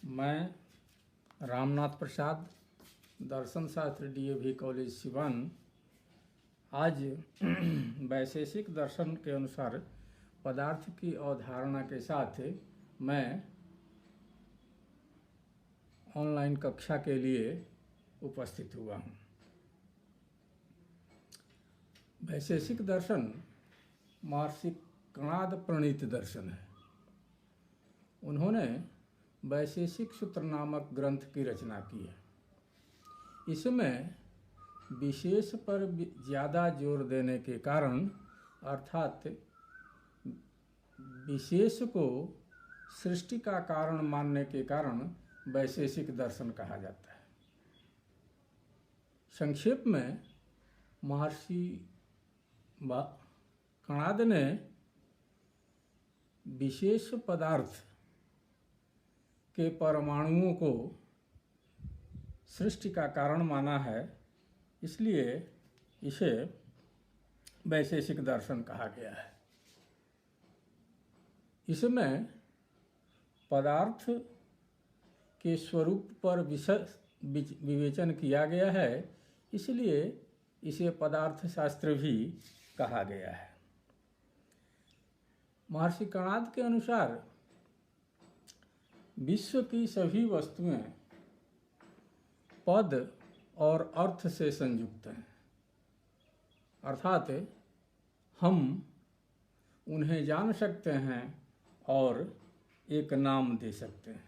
मैं रामनाथ प्रसाद, दर्शन शास्त्र DAV college Siwan, आज वैशेषिक दर्शन के अनुसार पदार्थ की अवधारणा के साथ मैं ऑनलाइन कक्षा के लिए उपस्थित हुआ हूँ। वैशेषिक दर्शन महर्षि कणाद प्रणीत दर्शन है। उन्होंने वैशेषिक सूत्र नामक ग्रंथ की रचना की है। इसमें विशेष पर ज़्यादा जोर देने के कारण, अर्थात विशेष को सृष्टि का कारण मानने के कारण वैशेषिक दर्शन कहा जाता है। संक्षेप में महर्षि कणाद ने विशेष पदार्थ के परमाणुओं को सृष्टि का कारण माना है, इसलिए इसे वैशेषिक दर्शन कहा गया है। इसमें पदार्थ के स्वरूप पर विवेचन किया गया है, इसलिए इसे पदार्थ शास्त्र भी कहा गया है। महर्षि कणाद के अनुसार विश्व की सभी वस्तुएं पद और अर्थ से संयुक्त हैं, अर्थात हम उन्हें जान सकते हैं और एक नाम दे सकते हैं।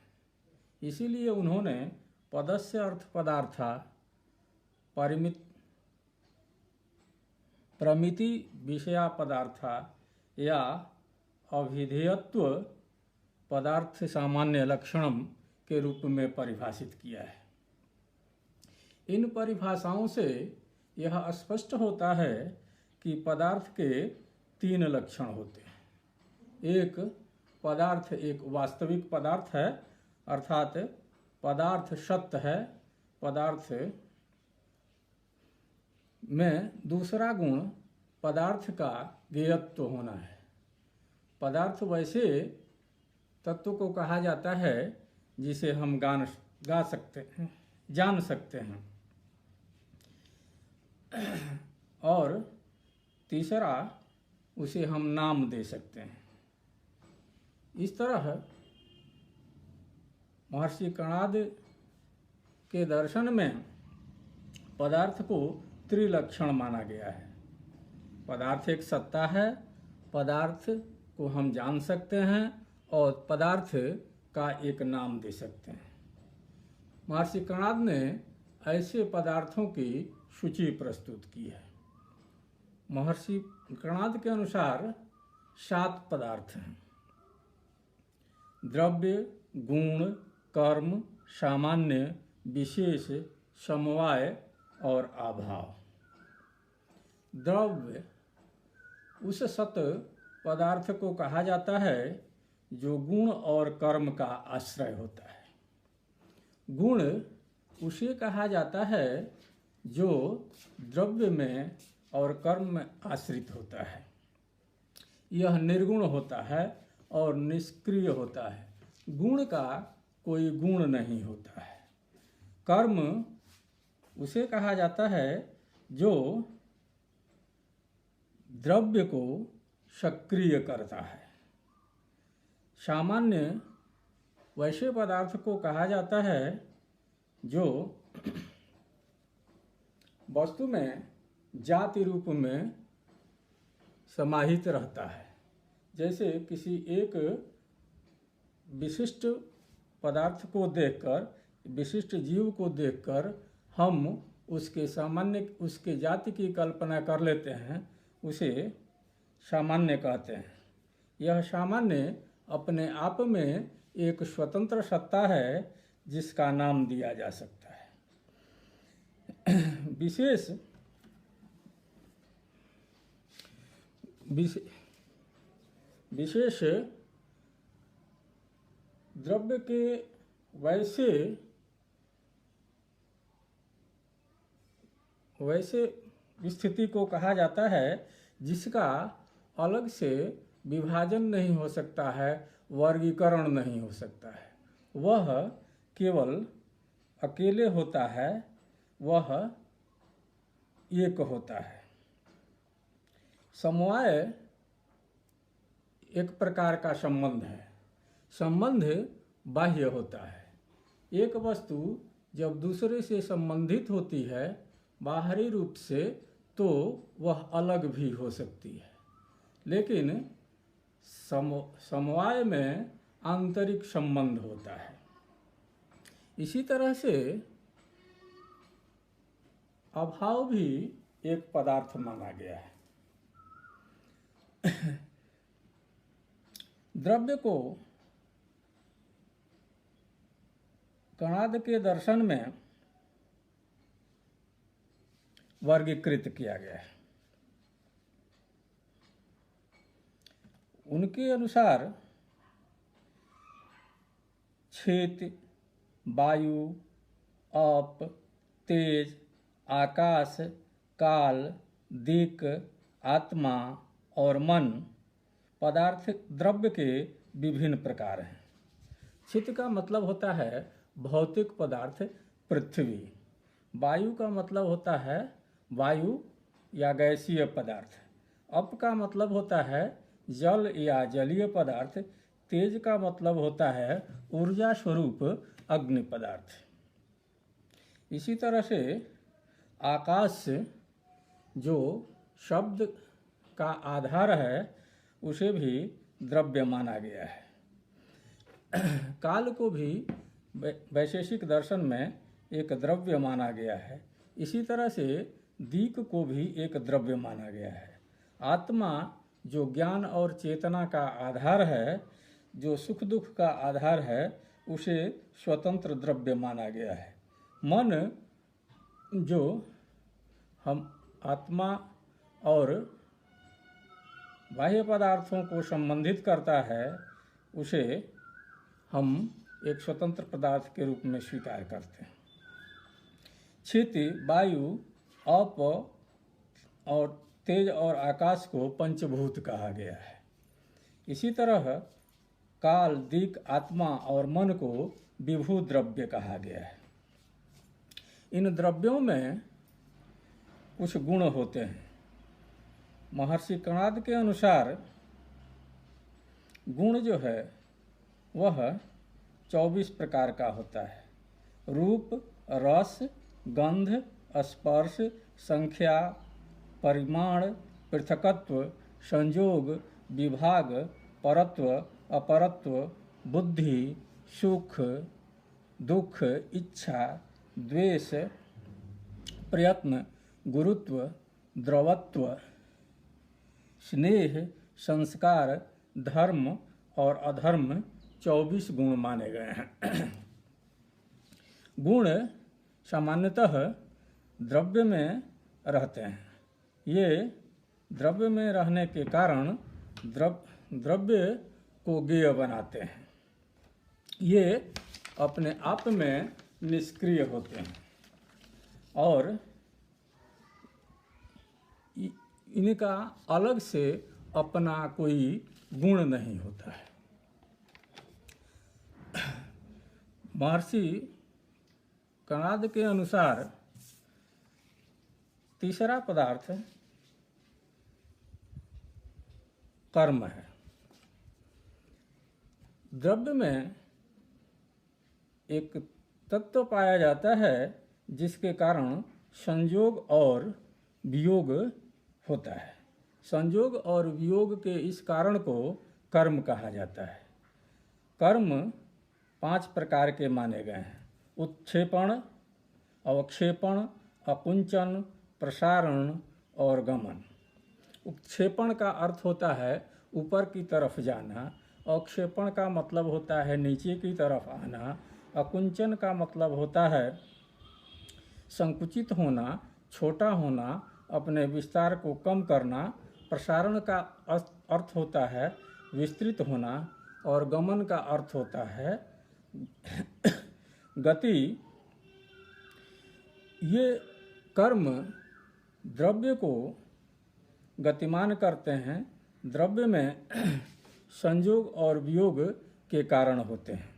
इसीलिए उन्होंने पदस्य अर्थ पदार्था, प्रमिति विषया पदार्था या अभिधेयत्व पदार्थ सामान्य लक्षणम के रूप में परिभाषित किया है। इन परिभाषाओं से यह स्पष्ट होता है कि पदार्थ के तीन लक्षण होते हैं। एक पदार्थ एक वास्तविक पदार्थ है, अर्थात पदार्थ सत्य है। पदार्थ में दूसरा गुण पदार्थ का ज्ञेयत्व होना है। पदार्थ वैसे तत्व को कहा जाता है जिसे हम गा सकते हैं, जान सकते हैं। और तीसरा, उसे हम नाम दे सकते हैं। इस तरह महर्षि कणाद के दर्शन में पदार्थ को त्रिलक्षण माना गया है। पदार्थ एक सत्ता है, पदार्थ को हम जान सकते हैं और पदार्थ का एक नाम दे सकते हैं। महर्षि कणाद ने ऐसे पदार्थों की सूची प्रस्तुत की है। महर्षि कणाद के अनुसार 7 पदार्थ हैं: द्रव्य, गुण, कर्म, सामान्य, विशेष, समवाय और अभाव। द्रव्य उस सत पदार्थ को कहा जाता है जो गुण और कर्म का आश्रय होता है। गुण उसे कहा जाता है जो द्रव्य में और कर्म में आश्रित होता है। यह निर्गुण होता है और निष्क्रिय होता है। गुण का कोई गुण नहीं होता है। कर्म उसे कहा जाता है जो द्रव्य को सक्रिय करता है। सामान्य वैसे पदार्थ को कहा जाता है जो वस्तु में जाति रूप में समाहित रहता है। जैसे किसी एक विशिष्ट पदार्थ को देखकर, विशिष्ट जीव को देखकर हम उसके जाति की कल्पना कर लेते हैं, उसे सामान्य कहते हैं। यह सामान्य अपने आप में एक स्वतंत्र सत्ता है जिसका नाम दिया जा सकता है। विशेष द्रव्य के वैसे स्थिति को कहा जाता है जिसका अलग से विभाजन नहीं हो सकता है, वर्गीकरण नहीं हो सकता है। वह केवल अकेले होता है वह एक होता है। समवाय एक प्रकार का संबंध है। संबंध बाह्य होता है। एक वस्तु जब दूसरे से संबंधित होती है बाहरी रूप से तो वह अलग भी हो सकती है, लेकिन समवाय में आंतरिक संबंध होता है। इसी तरह से अभाव भी एक पदार्थ माना गया है। द्रव्य को कणाद के दर्शन में वर्गीकृत किया गया है। उनके अनुसार क्षेत्र, वायु, आप, तेज, आकाश, काल, दिक्, आत्मा और मन पदार्थ द्रव्य के विभिन्न प्रकार हैं। चित्त का मतलब होता है भौतिक पदार्थ पृथ्वी। वायु का मतलब होता है वायु या गैसीय पदार्थ। अप का मतलब होता है जल या जलीय पदार्थ। तेज का मतलब होता है ऊर्जा स्वरूप अग्नि पदार्थ। इसी तरह से आकाश जो शब्द का आधार है उसे भी द्रव्य माना गया है। काल को भी वैशेषिक दर्शन में एक द्रव्य माना गया है। इसी तरह से दिक् को भी एक द्रव्य माना गया है। आत्मा जो ज्ञान और चेतना का आधार है, जो सुख दुख का आधार है, उसे स्वतंत्र द्रव्य माना गया है। मन जो हम आत्मा और बाह्य पदार्थों को संबंधित करता है उसे हम एक स्वतंत्र पदार्थ के रूप में स्वीकार करते हैं। क्षिति, वायु, आप और तेज और आकाश को पंचभूत कहा गया है। इसी तरह काल, दिक्, आत्मा और मन को विभू द्रव्य कहा गया है। इन द्रव्यों में कुछ गुण होते हैं। महर्षि कणाद के अनुसार गुण जो है वह 24 प्रकार का होता है। रूप, रस, गंध, स्पर्श, संख्या, परिमाण, पृथकत्व, संयोग, विभाग, परत्व, अपरत्व, बुद्धि, सुख, दुख, इच्छा, द्वेष, प्रयत्न, गुरुत्व, द्रवत्व, स्नेह, संस्कार, धर्म और अधर्म 24 गुण माने गए हैं। गुण सामान्यतः द्रव्य में रहते हैं। ये द्रव्य में रहने के कारण द्रव्य को गेय बनाते हैं। ये अपने आप में निष्क्रिय होते हैं और इनका अलग से अपना कोई गुण नहीं होता है। महर्षि कणाद के अनुसार तीसरा पदार्थ कर्म है। द्रव्य में एक तत्व पाया जाता है जिसके कारण संयोग और वियोग होता है। संयोग और वियोग के इस कारण को कर्म कहा जाता है। कर्म 5 प्रकार के माने गए हैं। उत्क्षेपण, अवक्षेपण, अकुंचन, प्रसारण और गमन। उत्क्षेपण का अर्थ होता है ऊपर की तरफ जाना। अवक्षेपण का मतलब होता है नीचे की तरफ आना। अकुंचन का मतलब होता है संकुचित होना, छोटा होना, अपने विस्तार को कम करना। प्रसारण का अर्थ होता है विस्तृत होना और गमन का अर्थ होता है गति। ये कर्म द्रव्य को गतिमान करते हैं। द्रव्य में संयोग और वियोग के कारण होते हैं।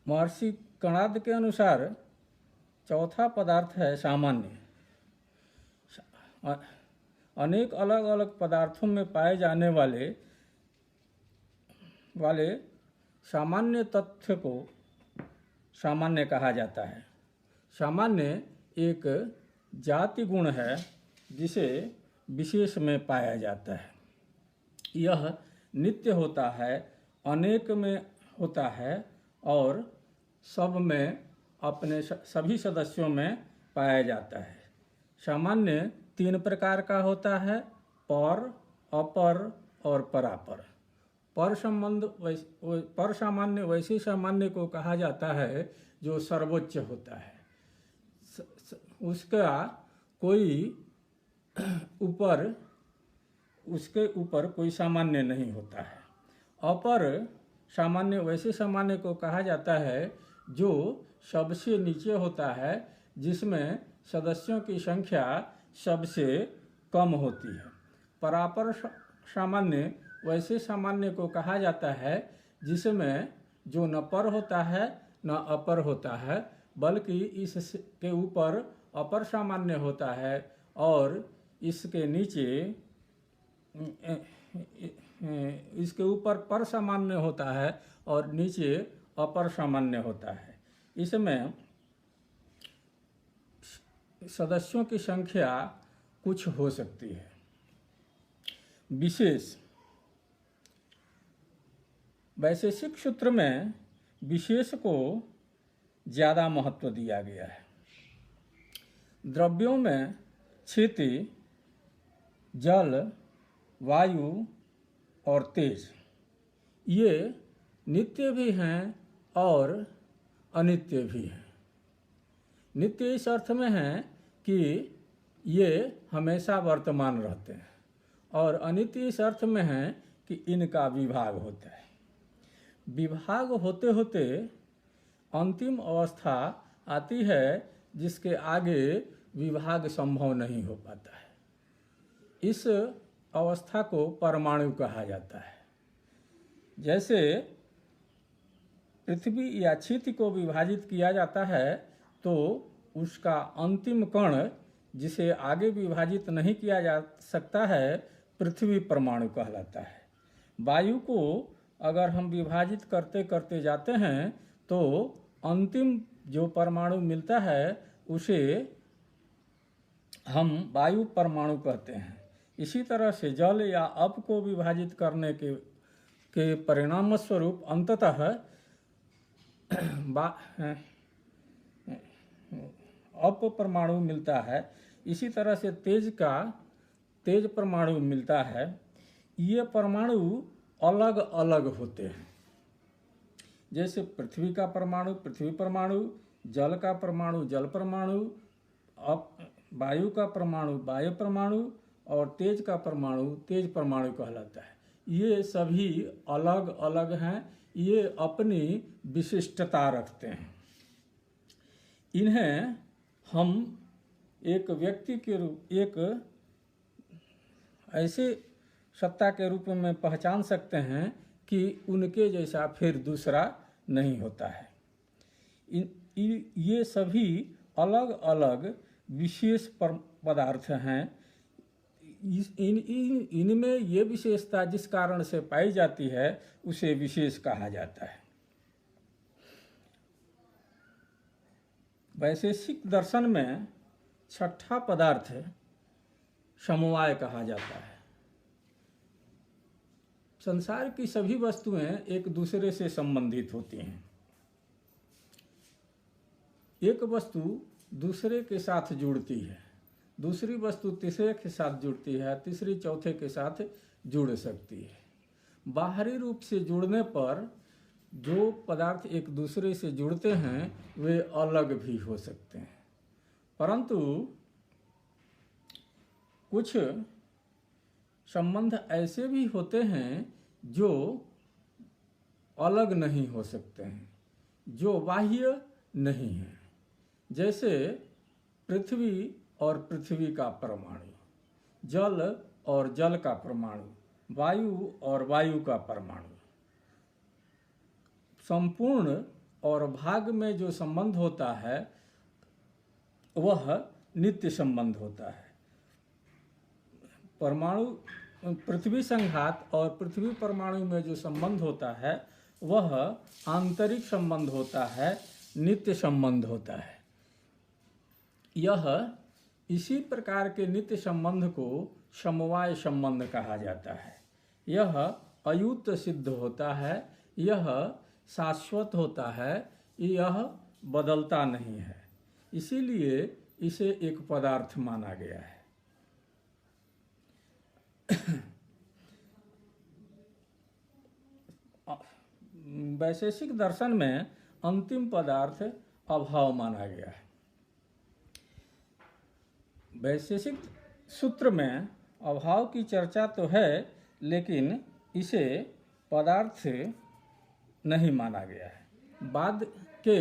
महर्षि कणाद के अनुसार चौथा पदार्थ है सामान्य। अनेक अलग अलग पदार्थों में पाए जाने वाले सामान्य तथ्य को सामान्य कहा जाता है। सामान्य एक जाति गुण है जिसे विशेष में पाया जाता है। यह नित्य होता है, अनेक में होता है और सब में अपने सभी सदस्यों में पाया जाता है। सामान्य 3 प्रकार का होता है, पर, अपर और परापर। पर सामान्य वैसे सामान्य को कहा जाता है जो सर्वोच्च होता है, उसका कोई उसके ऊपर कोई सामान्य नहीं होता है। अपर सामान्य वैसे सामान्य को कहा जाता है जो सबसे नीचे होता है, जिसमें सदस्यों की संख्या सबसे कम होती है। परापर सामान्य वैसे सामान्य को कहा जाता है जिसमें जो न पर होता है न अपर होता है, बल्कि इसके ऊपर अपर सामान्य होता है और इसके नीचे इसके ऊपर पर सामान्य होता है और नीचे अपर सामान्य होता है। इसमें सदस्यों की संख्या कुछ हो सकती है। विशेष वैशेषिक सूत्र में विशेष को ज़्यादा महत्व दिया गया है। द्रव्यों में क्षिति, जल, वायु और तेज ये नित्य भी हैं और अनित्य भी हैं। नित्य इस अर्थ में है कि ये हमेशा वर्तमान रहते हैं और अनित्य इस अर्थ में है कि इनका विभाग होता है। विभाग होते होते अंतिम अवस्था आती है जिसके आगे विभाग संभव नहीं हो पाता है। इस अवस्था को परमाणु कहा जाता है। जैसे पृथ्वी या क्षिति को विभाजित किया जाता है तो उसका अंतिम कण जिसे आगे विभाजित नहीं किया जा सकता है, पृथ्वी परमाणु कहलाता है। वायु को अगर हम विभाजित करते करते जाते हैं तो अंतिम जो परमाणु मिलता है उसे हम वायु परमाणु कहते हैं। इसी तरह से जल या अप को विभाजित करने के परिणाम स्वरूप अंततः अप परमाणु मिलता है। इसी तरह से तेज परमाणु मिलता है। ये परमाणु अलग अलग होते हैं। जैसे पृथ्वी का परमाणु पृथ्वी परमाणु, जल का परमाणु जल परमाणु, वायु का परमाणु वायु परमाणु और तेज का परमाणु तेज परमाणु कहलाता है। ये सभी अलग अलग हैं, ये अपनी विशिष्टता रखते हैं। इन्हें हम एक व्यक्ति के रूप एक ऐसे सत्ता के रूप में पहचान सकते हैं कि उनके जैसा फिर दूसरा नहीं होता है। ये सभी अलग अलग विशेष पदार्थ हैं। इनमें ये विशेषता जिस कारण से पाई जाती है उसे विशेष कहा जाता है। वैशेषिक दर्शन में छठा पदार्थ समवाय कहा जाता है। संसार की सभी वस्तुएं एक दूसरे से संबंधित होती हैं। एक वस्तु दूसरे के साथ जुड़ती है, दूसरी वस्तु तीसरे के साथ जुड़ती है, तीसरी चौथे के साथ जुड़ सकती है। बाहरी रूप से जुड़ने पर जो पदार्थ एक दूसरे से जुड़ते हैं वे अलग भी हो सकते हैं, परंतु कुछ संबंध ऐसे भी होते हैं जो अलग नहीं हो सकते हैं, जो बाह्य नहीं है। जैसे पृथ्वी और पृथ्वी का परमाणु, जल और जल का परमाणु, वायु और वायु का परमाणु। संपूर्ण और भाग में जो संबंध होता है वह नित्य संबंध होता है। परमाणु पृथ्वी संघात और पृथ्वी परमाणु में जो संबंध होता है वह आंतरिक संबंध होता है, नित्य संबंध होता है। यह इसी प्रकार के नित्य संबंध को समवाय संबंध कहा जाता है। यह अयुक्त सिद्ध होता है, यह शाश्वत होता है, यह बदलता नहीं है, इसीलिए इसे एक पदार्थ माना गया है। वैशेषिक दर्शन में अंतिम पदार्थ अभाव माना गया है। वैशेषिक सूत्र में अभाव की चर्चा तो है, लेकिन इसे पदार्थ नहीं माना गया है। बाद के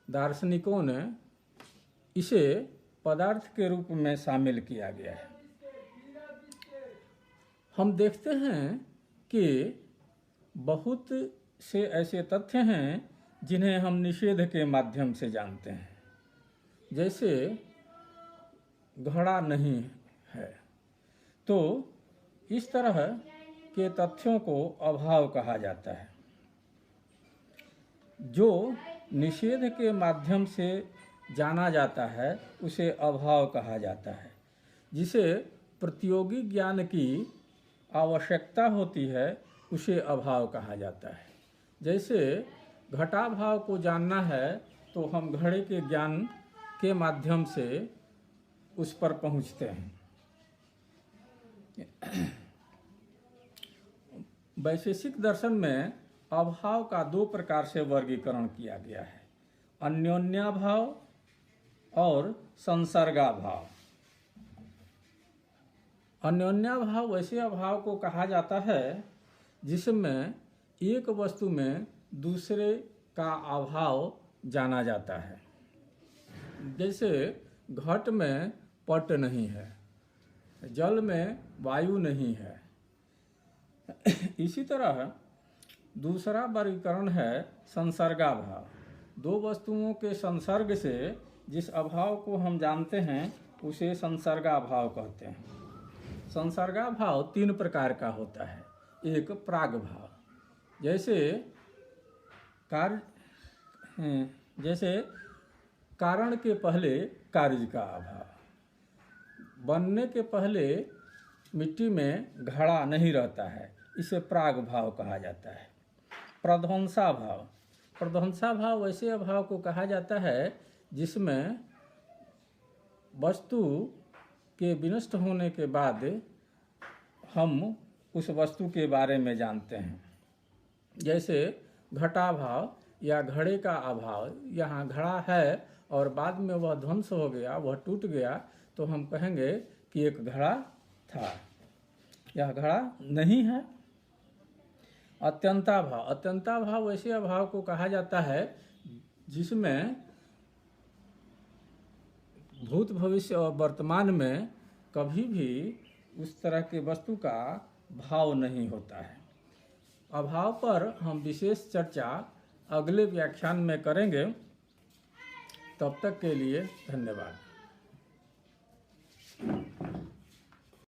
दार्शनिकों ने इसे पदार्थ के रूप में शामिल किया गया है। हम देखते हैं कि बहुत से ऐसे तथ्य हैं जिन्हें हम निषेध के माध्यम से जानते हैं। जैसे घड़ा नहीं है, तो इस तरह के तथ्यों को अभाव कहा जाता है। जो निषेध के माध्यम से जाना जाता है उसे अभाव कहा जाता है। जिसे प्रतियोगी ज्ञान की आवश्यकता होती है उसे अभाव कहा जाता है। जैसे घटाभाव को जानना है तो हम घड़े के ज्ञान के माध्यम से उस पर पहुंचते हैं। वैशेषिक दर्शन में अभाव का दो प्रकार से वर्गीकरण किया गया है, अन्योन्याभाव और संसर्गाभाव। अन्योन्याभाव वैसे अभाव को कहा जाता है जिसमें एक वस्तु में दूसरे का अभाव जाना जाता है। जैसे घट में पट नहीं है, जल में वायु नहीं है। इसी तरह दूसरा वर्गीकरण है संसर्गाभाव। दो वस्तुओं के संसर्ग से जिस अभाव को हम जानते हैं उसे संसर्गाभाव कहते हैं। संसर्गाभाव तीन प्रकार का होता है। एक प्राग भाव, जैसे कारण के पहले कार्य का अभाव। बनने के पहले मिट्टी में घड़ा नहीं रहता है, इसे प्राग भाव कहा जाता है। प्रध्वंसा भाव, प्रध्वंसा भाव वैसे अभाव को कहा जाता है जिसमें वस्तु के विनष्ट होने के बाद हम उस वस्तु के बारे में जानते हैं। जैसे घटाभाव या घड़े का अभाव। यहाँ घड़ा है और बाद में वह ध्वंस हो गया, वह टूट गया, तो हम कहेंगे कि एक घड़ा था, यह घड़ा नहीं है। अत्यंताभाव, अत्यंताभाव वैसे अभाव को कहा जाता है जिसमें भूत भविष्य और वर्तमान में कभी भी उस तरह के वस्तु का भाव नहीं होता है। अभाव पर हम विशेष चर्चा अगले व्याख्यान में करेंगे। तब तक के लिए धन्यवाद।